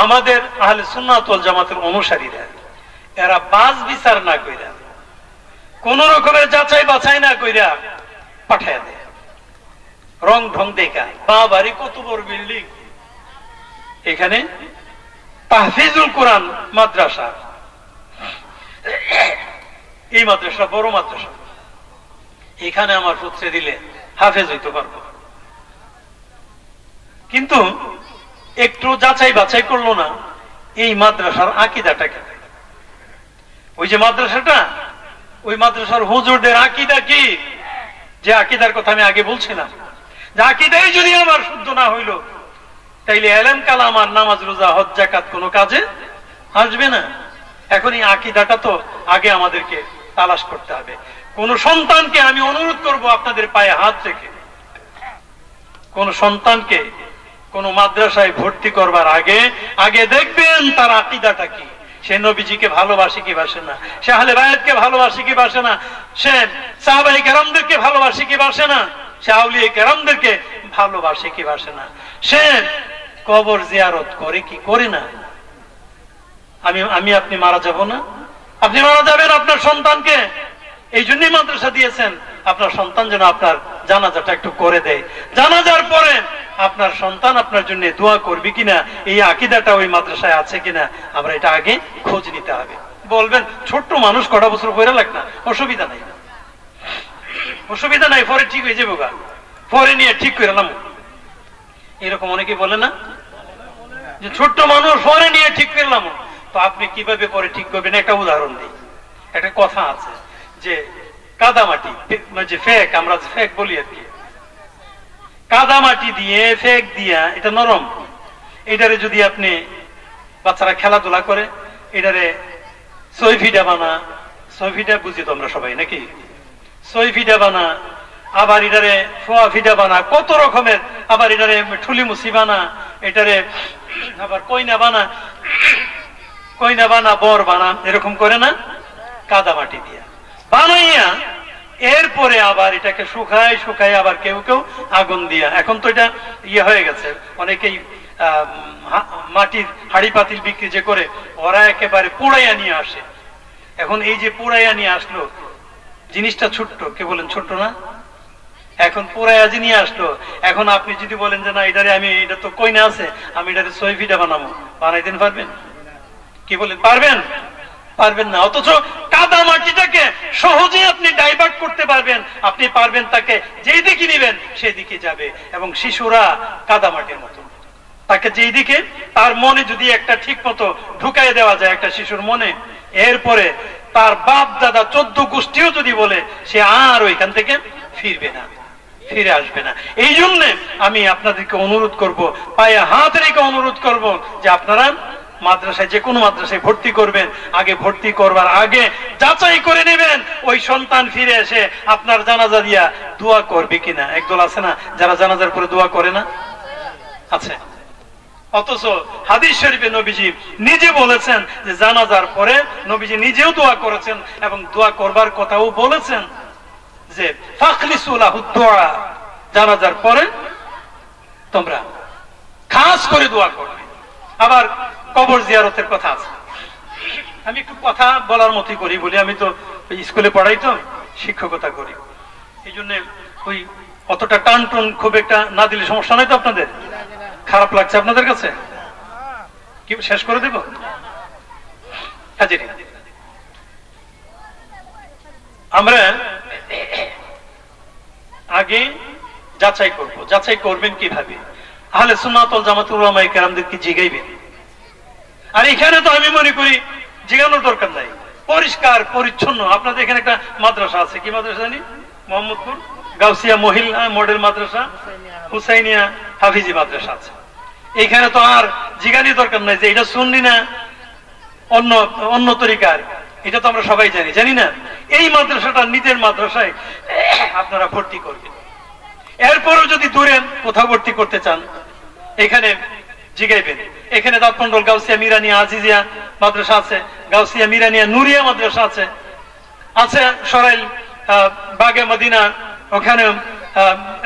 আমাদের আহলে সুন্নাত ওয়াল জামাতের অনুসারীরা এরা বাজ বিচার না কইরা, কোন রকমের যাচাই বাছাই না কইরা পাঠায় দেয়। রং ঢং দেখা বাবারি কত বড় বিল্ডিং, এখানে তাহফিজুল কোরআন মাদ্রাসা, এই মাদ্রাসা বড় মাদ্রাসা, এখানে আমার পুত্রে দিলে হাফেজ হইতে পারবো। কিন্তু একটু যাচাই বাছাই করলো না এই মাদ্রাসার আকীদাটা কি। ওই যে মাদ্রাসাটা, ওই মাদ্রাসার হুজুরদের আকীদা কি, যে আকীদার কথা আমি আগে বলছিলাম, যে আকীদাই যদি আমার শুদ্ধ না হইল তাইলে ইলম কালাম আর নামাজ রোজা হজ যাকাত কোনো কাজে আসবে না। এখন এই আকীদাটা তো আগে আমাদেরকে তালাশ করতে হবে। কোন সন্তানকে আমি অনুরোধ করব আপনাদের পায়ে হাত রেখে, কোন সন্তানকে কোন মাদ্রাসায় ভর্তি করবার আগে আগে দেখবেন তার আকীদাটা কি। সে নবীজিকে ভালোবাসে কি বাসে না, সে আহলে বায়াতকে ভালোবাসে কি বাসে না, সে সাহাবায়ে কেরামদেরকে ভালোবাসে কি বাসে না, সে আউলিয়া কেরামদেরকে ভালোবাসে কি বাসে না, সে কবর জিয়ারত করে কি করে না। আমি আপনি মারা যাব না, আপনি মারা যাবেন আপনার সন্তানকে, এই জন্যই মাদ্রাসা দিয়েছেন আপনার সন্তান যেন আপনার জানাজাটা একটু করে দেয়। জানাজার পরে আপনার সন্তান আপনার জন্য দোয়া করবে কিনা, এই আকীদাটা ওই মাদ্রাসায় আছে কিনা, আমরা এটা আগে খোঁজ নিতে হবে। বলবেন ছোট্ট মানুষ কটা বছর পরে লাগ না, অসুবিধা নাই, অসুবিধা নাই, পরে ঠিক হয়ে যাবো গা, পরে নিয়ে ঠিক করে এলাম, এরকম অনেকে বলে না যে ছোট্ট মানুষ পরে নিয়ে ঠিক করলাম। তো আপনি কিভাবে পরে ঠিক করবেন, একটা উদাহরণ দিই। একটা কথা আছে যে কাদামাটি, যে ফেক, আমরা ফেক বলি আর কি, কাদামাটি দিয়ে ফেক দিয়া, এটা নরম, এটারে যদি আপনি বাচ্চারা খেলাধুলা করে, এটারে 6 ফিটা বানা, 6 ফিটা বুঝি তো আমরা সবাই নাকি, 6 ফিটা বানা, আবার এটারে 4 ফিটা বানা, কত রকমের, আবার এটারে ঠুলি মুসি বানা, এটারে আবার কইনা বানা, কইনা বানা, বর বানা, এরকম করে না কাদামাটি দিয়া বানাইয়া, এরপরে আবার এটাকে শুকায় শুকায়, আবার কেউ কেউ আগুন দিয়া, এখন তো এটা ইয়ে হয়ে গেছে, অনেকেই মাটির হাড়ি পাতিল বিক্রি যে করে, ওরা একেবারে পোড়াইয়া নিয়ে আসে। এখন এই যে পোড়াইয়া নিয়ে আসলো, জিনিসটা ছোট্ট, কে বলেন ছোট্ট না, এখন পোড়াইয়া যে নিয়ে আসলো, এখন আপনি যদি বলেন যে না এটারে আমি, এটা তো কইনা আছে, আমি এটারে 6 ফিটা বানাবো, বানাইতেন পারবেন? কি বলেন, পারবেন? পারবেন না। অথচ কাদা মাটিটাকে সহজে আপনি ডাইভার্ট করতে পারবেন, আপনি পারবেন তাকে যেই দিকে নিবেন সেই দিকে যাবে। এবং শিশুরা কাদা মাটির মতো, তাকে যেই দিকে তার মনে যদি একটা ঠিক মতো ঢুকাই দেওয়া যায় একটা শিশুর মনে, এরপরে তার বাপ দাদা 14 গোষ্ঠীও যদি বলে, সে আর ওইখান থেকে ফিরবে না, ফিরে আসবে না। এই জন্য আমি আপনাদেরকে অনুরোধ করব, পায়ে হাত রেখে অনুরোধ করব যে আপনারা মাদ্রাসায়, যে কোনো মাদ্রাসায় ভর্তি করবেন, আগে ভর্তি করবার আগে যাচাই করে নেবেন ওই সন্তান ফিরে এসে আপনার জানাজা দিয়া দোয়া করবে কিনা। একদল আছে না যারা জানাজার পরে দোয়া করে না, আছে। অথচ হাদিস শরীফে নবীজি নিজে বলেছেন যে জানাজার পরে নবীজি নিজেও দোয়া করেছেন, এবং দোয়া করবার কথাও বলেছেন যে ফাখলিসু লাহু দুআ, জানাজার পরে তোমরা খাস করে দোয়া করবে। আবার কবর জিয়ারতের কথা আছে, আমি একটু কথা বলার মতই করি বলি, আমি তো স্কুলে পড়াই, তো শিক্ষকতা করি, এই জন্য ওই অতটা টান টুন খুব একটা না দিলে সমস্যা নাই তো। আপনাদের খারাপ লাগছে আপনাদের কাছে? কি শেষ করে দেব? আমরা আগে যাচাই করব। যাচাই করবেন কিভাবে? আহলে সুন্নাত ওয়াল জামাত উলামায়ে কেরামদেরকে জিগাইবেন। আর এখানে তো আমি মনে করি জিগানোর দরকার নাই, পরিষ্কার পরিচ্ছন্ন। আপনাদের এখানে একটা মাদ্রাসা আছে, কি মাদ্রাসা জানি, মোহাম্মদপুর গাউসিয়া মহিলা মডেল মাদ্রাসা, হুসাইনিয়া হাফিজি মাদ্রাসা আছে। এইখানে তো আর জিগানি দরকার নাই যে এটা সুন্নি না অন্য অন্য তরিকার, এটা তো আমরা সবাই জানি, জানি না? এই মাদ্রাসাটা নিজের মাদ্রাসায় আপনারা ভর্তি করবেন। এরপরও যদি দূরে কোথাও ভর্তি করতে চান, এখানে জিগাইবেন। এখানে দাঁতমন্ডল গাউসিয়া মিরানিয়া আজিজিয়া মাদ্রাসা আছে, গাউসিয়া মিরানিয়া নুরিয়া মাদ্রাসা আছে, আছে সরাইল বাগে মদিনা, ওখানে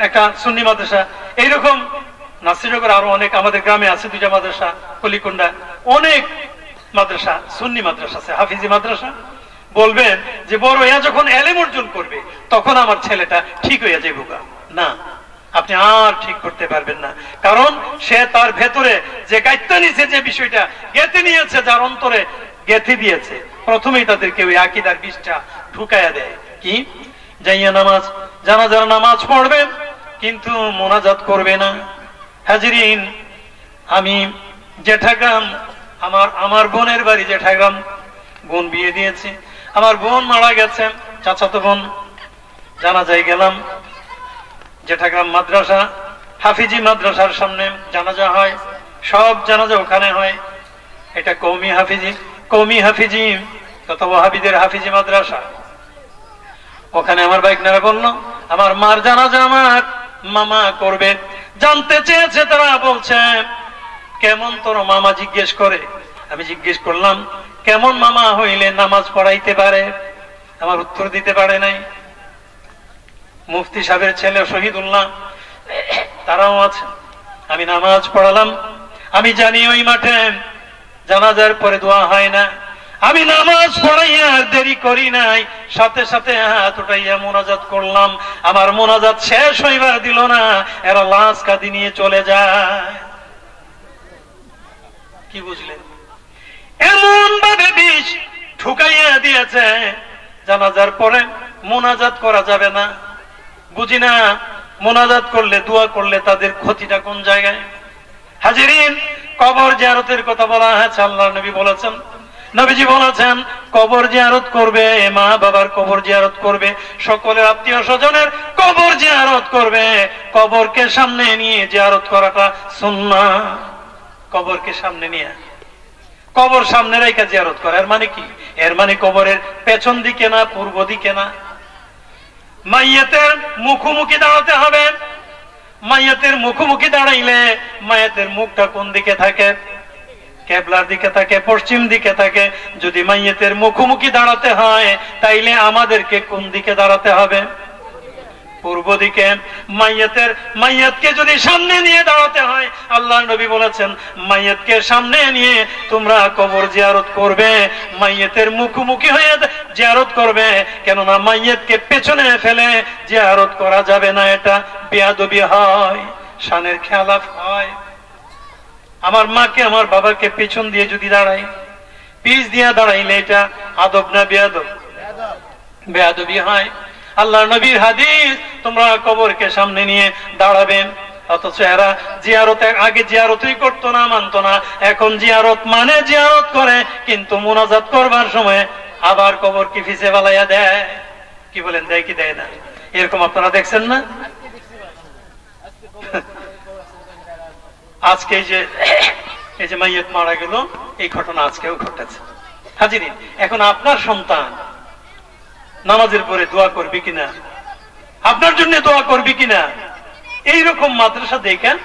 একটা সুন্নি মাদ্রাসা। এইরকম নাসিরনগর আরো অনেক আমাদের গ্রামে আছে 2টা মাদ্রাসা, কলিকুন্ডা, অনেক মাদ্রাসা, সুন্নি মাদ্রাসা আছে, হাফিজি মাদ্রাসা। বলবেন যে বড় হইয়া যখন এলেম অর্জন করবে তখন আমার ছেলেটা ঠিক হইয়া যাইব না, আপনি আর ঠিক করতে পারবেন না। কারণ সে তার ভেতরে যে গাইত্যা নিয়েছে, যে বিষয়টা গেঁথে নিয়েছে, যার অন্তরে গেঁথে দিয়েছে, প্রথমেই তাদেরকে ওই আকীদার বীজটা ঢুকাইয়া দেয়। কি? যাইয়া নামাজ, জানাজার নামাজ পড়বে কিন্তু মোনাজাত করবে না। হাজিরিন, আমি জেঠাগ্রাম, আমার বোনের বাড়ি জেঠাগ্রাম, বোন বিয়ে দিয়েছে, আমার বোন মারা গেছে, চাচাতো বোন, জানাজায় গেলাম। জেঠাগ্রাম মাদ্রাসা, হাফিজি মাদ্রাসার সামনে জানাজা হয়, সব জানাজা ওখানে হয়। এটা কওমি হাফিজি তথা ওয়াহাবিদের হাফিজি মাদ্রাসা। ওখানে আমার বাইকনারা বলল আমার মার জানাজা আমার মামা করবে। জানতে চেয়েছে তারা, বলছে কেমন তোর মামা জিজ্ঞেস করে। আমি জিজ্ঞেস করলাম কেমন মামা হইলে নামাজ পড়াইতে পারে? আমার উত্তর দিতে পারে নাই। মুফতি সাহেবের ছেলে শহীদুল্লাহ, তারাও আছে। আমি নামাজ পড়ালাম। আমি জানি ওই মাঠে জানাজার পরে দোয়া হয় না। আমি নামাজ পড়াইয়া আর দেরি করি নাই, সাথে সাথে হাত উঠাইয়া মোনাজাত করলাম। আমার মোনাজাত শেষ হইবার দিল না, এরা লাশ কাঁদি নিয়ে চলে যায়। কি বুঝলেন? এমন ভাবে বিষ ঢুকাইয়া দিয়েছে, জানাজার পরে মোনাজাত করা যাবে না। বুঝি না মোনাজাত করলে, দোয়া করলে তাদের ক্ষতিটা কোন জায়গায়? হাজিরিন, কবর জিয়ারতের কথা বলা হয়েছে। আল্লাহর নবী বলেছেন, নবীজি বলেছেন কবর জিয়ারত করবে, মা বাবার কবর জিয়ারত করবে, সকলের আত্মীয় স্বজনের কবর জিয়ারত করবে। কবরকে সামনে নিয়ে জিয়ারত করাটা সুন্নাহ। কবরকে সামনে নিয়ে, কবর সামনে রেখে জিয়ারত করা, এর মানে কি? এর মানে কবরের পেছন দিকে না, পূর্ব দিকে না। মাইয়াতের মুখোমুখি দাঁড়াতে হবে। মাইয়াতের মুখোমুখি দাঁড়াইলে মাইয়াতের মুখটা কোন দিকে থাকে? কেবলার দিকে থাকে, পশ্চিম দিকে থাকে। যদি মাইয়াতের মুখোমুখি দাঁড়াতে হয় তাইলে আমাদেরকে কোন দিকে দাঁড়াতে হবে? পূর্ব দিকে। মাইয়াতকে যদি সামনে নিয়ে দাঁড়াতে হয়, আল্লাহর নবী বলেছেন মাইয়াতকে সামনে নিয়ে তোমরা কবর জিয়ারত করবে, মাইয়াতের মুখোমুখি হয়ে জিয়ারত করবে। কেননা মাইয়াতকে পেছনে ফেলে জিয়ারত করা যাবে না, এটা বেয়াদবি হয়, শানের খেলাফ হয়। আমার মাকে আমার বাবাকে পেছন দিয়ে যদি দাঁড়াই, পিছ দিয়ে দাঁড়াইলে এটা আদব না বেয়াদব? বেয়াদবি হয়। আল্লাহর নবীর হাদিস, তোমরা কবরকে সামনে নিয়ে দাঁড়াবেন। অথচ এরা জিয়ারতের আগে জিয়ারতই করতো না, মানতো না। এখন জিয়ারত মানে জিয়ারত করে, কিন্তু মুনাজাত করবার সময় আবার কবরকে ফিসে বালাইয়া দেয়। কি বলেন, দেয় কি দেয় না? এরকম আপনারা দেখছেন না? আজকে এই যে মাইয়াত মারা গেল, এই ঘটনা আজকেও ঘটেছে। হাজিরিন, এখন আপনার সন্তান নামাজের পরে দোয়া করবে কিনা, আপনার জন্য দোয়া করবে কিনা, এইরকম মাদ্রাসা দেখেন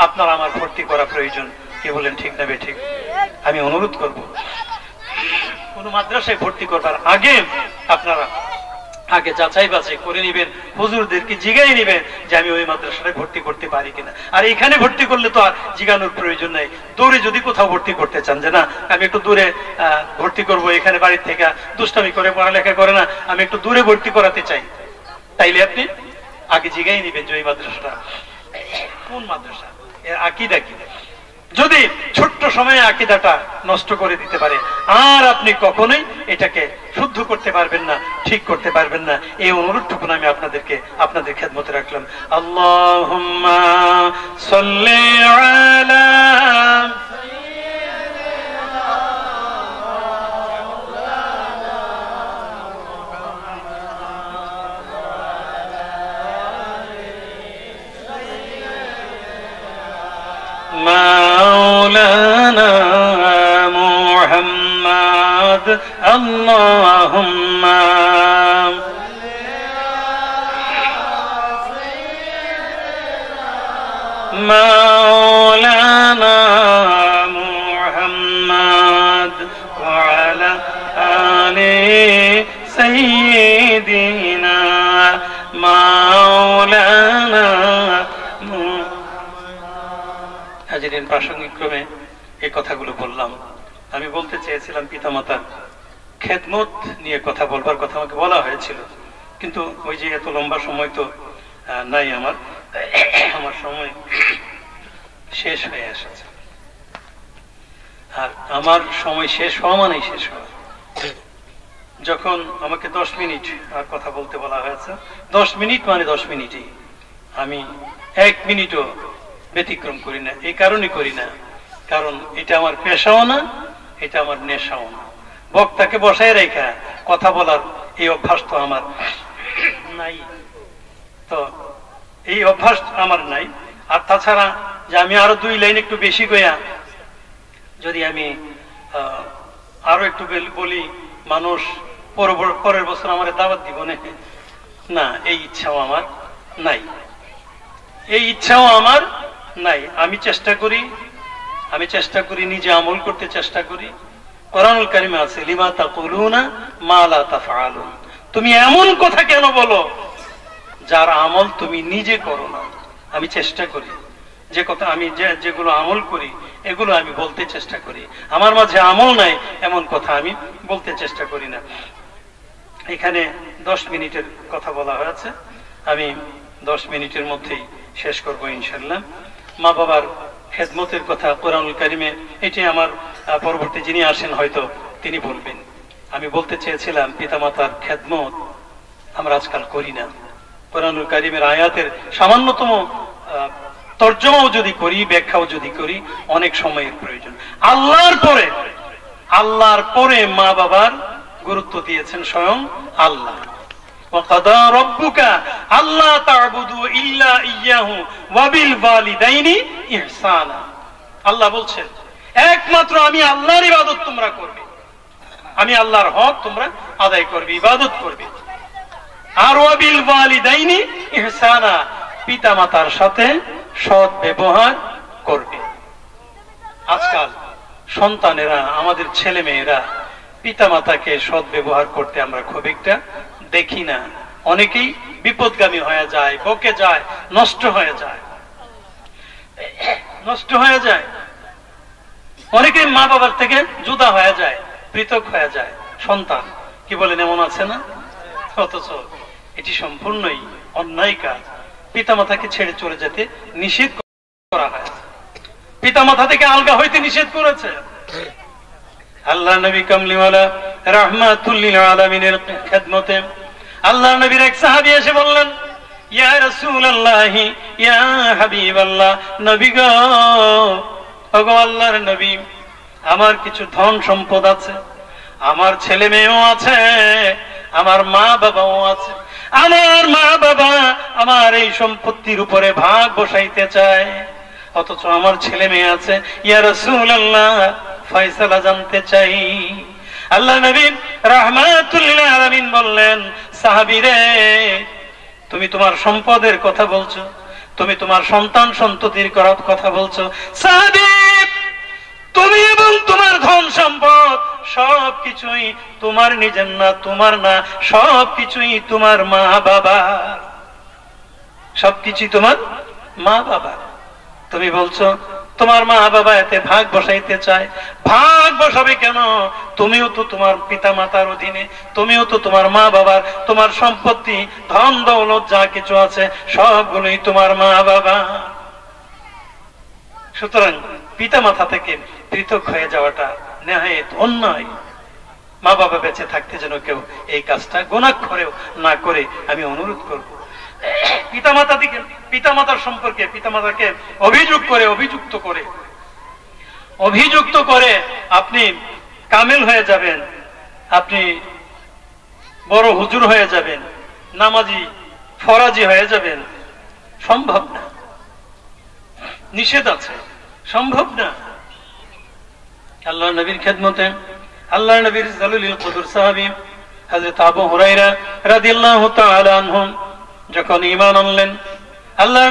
আপনার আমার ভর্তি করা প্রয়োজন। কে বলেন ঠিক না বেঠিক? আমি অনুরোধ করব, কোন মাদ্রাসায় ভর্তি করবার আগে আপনারা আগে যাচাই বাছাই করে নিবেন, হুজুরদেরকে জিগাই নিবেন যে আমি ওই মাদ্রাসায় ভর্তি করতে পারি কিনা। আর এখানে ভর্তি করলে তো আর জিগানোর প্রয়োজন নাই। দূরে যদি কোথাও ভর্তি করতে চান, যে না আমি একটু দূরে ভর্তি করব, এখানে বাড়ির থেকে দুষ্টামি করে পড়ালেখা করে না, আমি একটু দূরে ভর্তি করাতে চাই, তাইলে আপনি আগে জিগাই নিবেন যে ওই মাদ্রাসাটা কোন মাদ্রাসা, এর আকীদা কি। যদি ছোট্ট সময়ে আকীদাটা নষ্ট করে দিতে পারে, আর আপনি কখনোই এটাকে শুদ্ধ করতে পারবেন না, ঠিক করতে পারবেন না। এই অনুরোধটুকু আমি আপনাদের খেদমতে রাখলাম। আল্লাহুম্মা সাল্লি আলা مولانا محمد اللهم مولانا محمد وعلى آل سيدنا مولانا হাজিরিন, প্রাসঙ্গিক ক্রমে এই কথাগুলো বললাম। আমি বলতে চেয়েছিলাম পিতামাতার খেদমত নিয়ে কথা বলবার কথা আমাকে বলা হয়েছিল, কিন্তু ওই যে এত লম্বা সময় তো নাই আমার সময় শেষ হয়ে এসেছে। আর আমার সময় শেষ হওয়া মানেই শেষ হওয়া। যখন আমাকে 10 মিনিট আর কথা বলতে বলা হয়েছে, 10 মিনিট মানে 10 মিনিটই, আমি 1 মিনিটও ব্যতিক্রম করি না। এই কারণে করি না, কারণ এটা আমার পেশাও না, এটা আমার নেশাও না। বক্তাকে বসায় রেখা কথা বলার এই অভ্যাস তো আমার নাই, তো এই অভ্যাস আমার নাই। আর তাছাড়া যে আমি আরো 2 লাইন একটু বেশি কইয়া যদি আমি আরো একটু বলি, মানুষ পরের বছর আমার দাওয়াত দিব না, এই ইচ্ছাও আমার নাই, এই ইচ্ছাও আমার নাই। আমি চেষ্টা করি নিজে আমল করতে চেষ্টা করি। কোরআনুল কারিমে আছে, লিমা তাকুলুনা মা লা তাফআলুন, তুমি এমন কথা কেন বলো যার আমল তুমি নিজে করো না। আমি চেষ্টা করি যে কথা আমি যেগুলো আমল করি এগুলো আমি বলতে চেষ্টা করি। আমার মাঝে আমল নাই এমন কথা আমি বলতে চেষ্টা করি না। এখানে 10 মিনিটের কথা বলা হয়েছে, আমি 10 মিনিটের মধ্যেই শেষ করবো ইনশাআল্লাহ। মা বাবার খেদমতের কথা কোরআনুল কারিমে, এটি আমার পরবর্তী যিনি আসেন হয়তো তিনি বলবেন। আমি বলতে চেয়েছিলাম পিতামাতার খেদমত আমরা আজকাল করি না। কোরআনুল কারিমের আয়াতের সামান্যতম তর্জমাও যদি করি, ব্যাখ্যাও যদি করি, অনেক সময়ের প্রয়োজন। আল্লাহর পরে মা বাবার গুরুত্ব দিয়েছেন স্বয়ং আল্লাহ। وَقَضَى رَبُّكَ أَلَّا تَعْبُدُوا إِلَّا إِيَّاهُ وَبِالْوَالِدَيْنِ إِحْسَانًا। আল্লাহ বলছেন একমাত্র আমি আল্লাহর ইবাদত তোমরা করবে, আমি আল্লাহর হক তোমরা আদায় করবে, ইবাদত করবে। আর ওয়াবিল ওয়ালিদাইনি ইহসানা, পিতামাতার সাথে সৎ ব্যবহার করবে। আজকাল সন্তানেরা, আমাদের ছেলে মেয়েরা পিতামাতাকে সৎ ব্যবহার করতে আমরা খুব একটা দেখি না। অনেকেই বিপদগামী হয়ে যায়, বকে যায়, নষ্ট হয়ে যায়। অনেকেই মা বাবার থেকে জুদা হয়ে যায়, পৃথক হয়ে যায় সন্তান। কি বলেন, এমন আছে না? অথচ এটি সম্পূর্ণই অন্যায় কাজ। পিতামাতাকে ছেড়ে চলে যেতে নিষেধ করা হয়েছে, পিতামাতা থেকে আলগা হইতে নিষেধ করেছে আল্লাহ নবী কামলিওয়ালা রাহমাতুল লিল আলামিনের খেদমতে। আল্লাহ নবীর এক সাহাবী এসে বললেন, ইয়া রাসূলুল্লাহ, ইয়া হাবিবাল্লাহ, নবী গো, ওগো আল্লাহর নবী, আমার কিছু ধন সম্পদ আছে, আমার ছেলে মেয়েও আছে, আমার মা বাবাও আছে। আমার মা বাবা আমার এই সম্পত্তির উপরে ভাগ বসাইতে চায়, অথচ আমার ছেলে মেয়ে আছে। ইয়া রাসূলুল্লাহ, ফয়সালা জানতে চাই। আল্লাহ নবী রাহমাতুল লিল আলামিন বললেন, সাহাবী রে, তুমি তোমার সম্পদের কথা বলছো, তুমি তোমার সন্তান সন্ততির কথা বলছো। সাহাবী, তুমি এবং তোমার ধন সম্পদ সবকিছুই তোমার নিজের না, তোমার না, সবকিছুই তোমার মা বাবা, সবকিছুই তোমার মা বাবা। তুমি বলছো তোমার মা বাবা এতে ভাগ বসাইতে চায়। ভাগ বসাবে কেন? তুমিও তো তোমার পিতা মাতার অধীনে, তুমিও তো তোমার মা বাবার, তোমার সম্পত্তি ধন দৌলত যা কিছু আছে সবগুলোই তোমার মা বাবা। সুতরাং পিতা মাতা থেকে পৃথক হয়ে যাওয়াটা নেহায়েত অন্যায়। মা বাবা বেঁচে থাকতে যেন কেউ এই কাজটা গোনাক্ষরেও না করে আমি অনুরোধ করব। পিতামাতার সম্পর্কে পিতামাতাকে অভিযুক্ত করে আপনি কামেল হয়ে যাবেন, আপনি বড় হুজুর হয়ে যাবেন, নামাজি ফরাজি হয়ে যাবেন, সম্ভব না, নিষেধ আছে, সম্ভব না। আল্লাহ নবীর খেদমতে আল্লাহ নবীর জালিলুল কদর সাহাবী হযরত আবু হুরায়রা রাদিয়াল্লাহু তাআলা আনহু যখন ঈমান আনলেন, আল্লাহ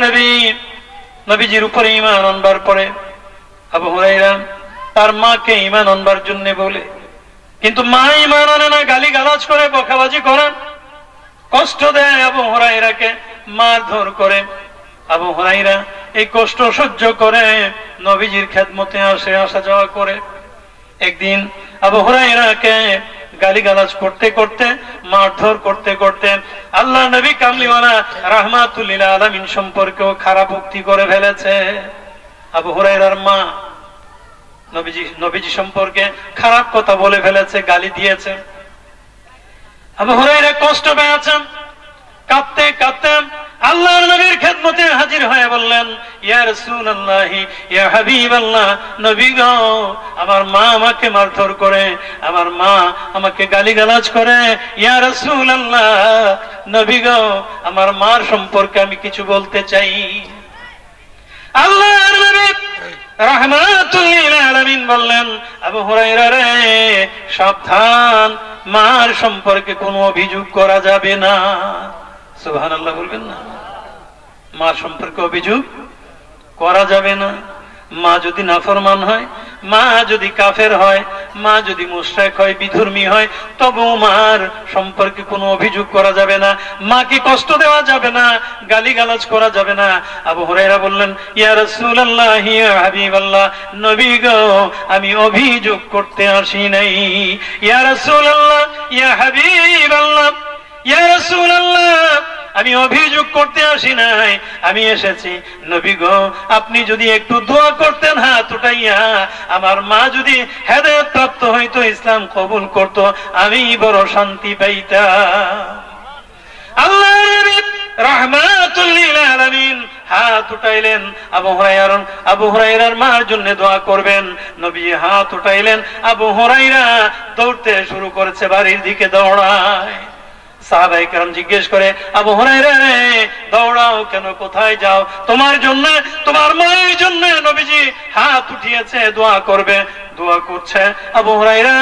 নবীজির উপরে ঈমান আনবার পরে আবু হুরায়রা তার মাকে ঈমান আনবার জন্য বলে, কিন্তু মা ঈমান আনে না, গালিগালাজ করে, বকাবাজি করে, কষ্ট দেয় আবু হুরায়রাকে, মারধর করে। আবু হুরায়রা এই কষ্ট সহ্য করে নবীজির খেদমতে আসা যাওয়া করে। একদিন আবু হুরায়রাকে গালিগালাজ করতে করতে, মারধর করতে করতে আল্লাহ নবী কামলিওয়ালা রাহমাতুল লিল আলামিন সম্পর্কেও খারাপ উক্তি করে ফেলেছে। আবু হুরায়রার মা নবীজি সম্পর্কে খারাপ কথা বলে ফেলেছে, গালি দিয়েছে। আবু হুরায়রা কষ্ট পেয়েছেন, কাঁদতে কাঁদতে আল্লাহর নবীর খেদমতে হাজির হয়ে বললেন, ইয়া রাসূলুল্লাহ, ইয়া হাবিবাল্লাহ, নবী গো, আমার মা আমাকে মারধর করে, আমার মা আমাকে গালিগালাজ করে। ইয়া রাসূলুল্লাহ, নবী গো, আমার মার সম্পর্কে আমি কিছু বলতে চাই। আল্লাহর নবী রাহমাতুল লিল আলামিন বললেন, আবু হুরায়রা রে, সাবধান, মার সম্পর্কে কোনো অভিযোগ করা যাবে না। সুবহানাল্লাহ বলবেন না? মার সম্পর্কে অভিযোগ করা যাবে না। মা যদি নাফরমান হয়, মা যদি কাফের হয়, মা যদি মুশরিক হয়, বিধর্মী হয়, তবু মার সম্পর্কে কোনো অভিযোগ করা যাবে না, মাকে কষ্ট দেওয়া যাবে না, গালিগালাজ করা যাবে না। আবু হুরায়রা বললেন, ইয়া রাসূলুল্লাহ, ইয়া হাবিবাল্লাহ, নবী গো, আমি অভিযোগ করতে আসি নাই। ইয়া রাসূলুল্লাহ, ইয়া হাবিবাল্লাহ, ইয়া রাসূলুল্লাহ, আমি অভিযোগ করতে আসি নাই, আমি এসেছি নবী গো, আপনি যদি একটু দোয়া করতেন হাত উঠাইয়া, আমার মা যদি হেদায়েত প্রাপ্ত হইতো, ইসলাম কবুল করত, আমি বড় শান্তি পাইতাম। আল্লাহর নবী রাহমাতুল লিল আলামিন হাত উঠাইলেন, আবু হুরায়রার মার জন্য দোয়া করবেন। নবী হাত উঠাইলেন, আবু হুরায়রা দৌড়তে শুরু করেছে, বাড়ির দিকে দৌড়ায়। সাহাবায়ে কেরাম জিজ্ঞেস করে, আবু হুরায়রা রে, দৌড়াও কেন, কোথায় যাও? তোমার জন্য, তোমার মায়ের জন্য নবীজি হাত উঠিয়েছে, দোয়া করবে, দোয়া করছে। আবু হুরায়রা,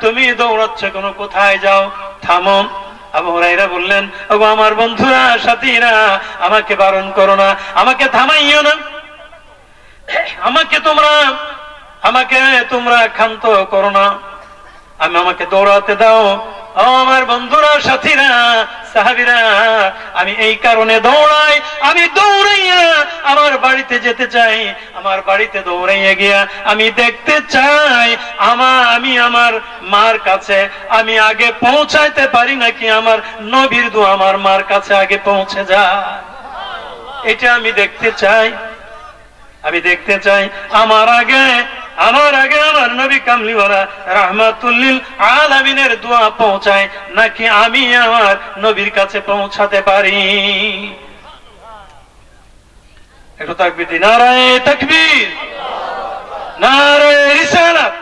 তুমি দৌড়াচ্ছ কেন, কোথায় যাও? থামো। আবু হুরায়রা বললেন, ওগো আমার বন্ধুরা, সাথীরা, আমাকে বারণ করো না, আমাকে থামাইও না, আমাকে তোমরা ক্ষান্ত করো না, আমাকে দৌড়াতে দাও। ও আমার বন্ধুরা, সাথীরা, সাহাবীরা, আমি এই কারণে দৌড়াই, আমি দৌড়াইয়া আমার বাড়িতে যেতে চাই, আমার বাড়িতে দৌড়াইয়া গিয়া আমি দেখতে চাই আমি আমার মার কাছে আমি আগে পৌঁছাইতে পারি নাকি আমার নবীর দোয়া আমার মার কাছে আগে পৌঁছে যায়। এটা আমি দেখতে চাই, আমার আগে আমার নবী কামলিওয়ালা রাহমাতুল লিল আলামিনের দোয়া পৌঁছায় নাকি আমি আমার নবীর কাছে পৌঁছাতে পারি। একটু তাকবীর দিন, নারায়ে তাকবীর, নারায়ে রিসালাত।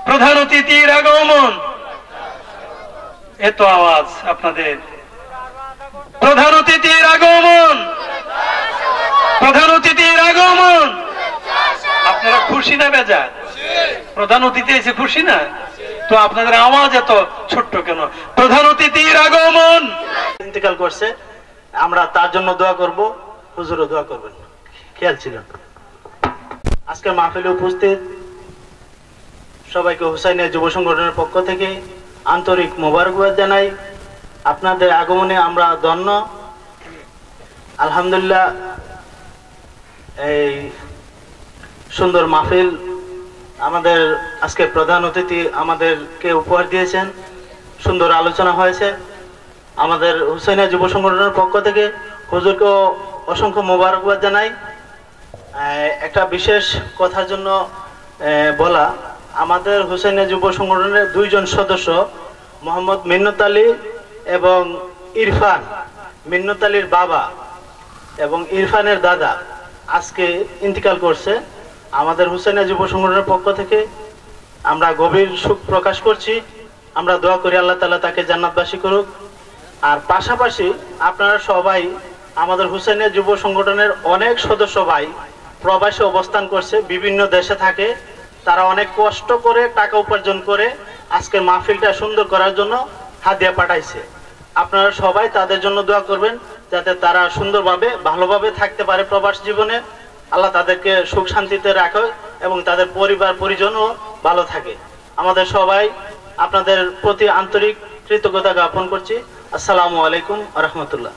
প্রধান অতিথির আগমন, এত আওয়াজ আপনাদের। প্রধান অতিথির আগমন, প্রধান অতিথির আগমন। আপনারা খুশি না বেজার? প্রধান অতিথি এসে খুশি না তো? আপনাদের আওয়াজ এত ছোট্ট কেন? প্রধান অতিথির আগমন। ইন্তেকাল করছে, আমরা তার জন্য দোয়া করব, হুজুরও দোয়া করবেন। খেয়াল ছিল। আজকের মাহফিলে উপস্থিত সবাইকে হুসাইনিয়া যুব সংগঠনের পক্ষ থেকে আন্তরিক মোবারকবাদ জানাই। আপনাদের আগমনে আমরা ধন্য। আলহামদুলিল্লাহ, এই সুন্দর মাহফিল আমাদের আজকে প্রধান অতিথি আমাদেরকে উপহার দিয়েছেন, সুন্দর আলোচনা হয়েছে। আমাদের হুসাইনিয়া যুব সংগঠনের পক্ষ থেকে হুজুরকে অসংখ্য মোবারকবাদ জানাই। একটা বিশেষ কথার জন্য বলা, আমাদের হুসাইনিয়া যুব সংগঠনের দুইজন সদস্য মোহাম্মদ মিন্নত আলী এবং ইরফান, মিন্নত আলীর বাবা এবং ইরফানের দাদা আজকে ইন্তিকাল করছে। আমাদের হুসাইনিয়া যুব সংগঠনের পক্ষ থেকে আমরা গভীর শোক প্রকাশ করছি। আমরা দোয়া করি আল্লাহ তাআলা তাকে জান্নাতবাসী করুক। আর পাশাপাশি আপনারা সবাই, আমাদের হুসাইনিয়া যুব সংগঠনের অনেক সদস্য ভাই প্রবাসে অবস্থান করছে, বিভিন্ন দেশে থাকে, তারা অনেক কষ্ট করে টাকা উপার্জন করে আজকের মাহফিলটা সুন্দর করার জন্য হাদিয়া পাঠাইছে। আপনারা সবাই তাদের জন্য দোয়া করবেন যাতে তারা সুন্দরভাবে ভালোভাবে থাকতে পারে প্রবাস জীবনে। আল্লাহ তাদেরকে সুখ শান্তিতে রাখে এবং তাদের পরিবার পরিজনও ভালো থাকে। আমাদের সবাই আপনাদের প্রতি আন্তরিক কৃতজ্ঞতা জ্ঞাপন করছি। আসসালামু আলাইকুম ওয়া রাহমাতুল্লাহ।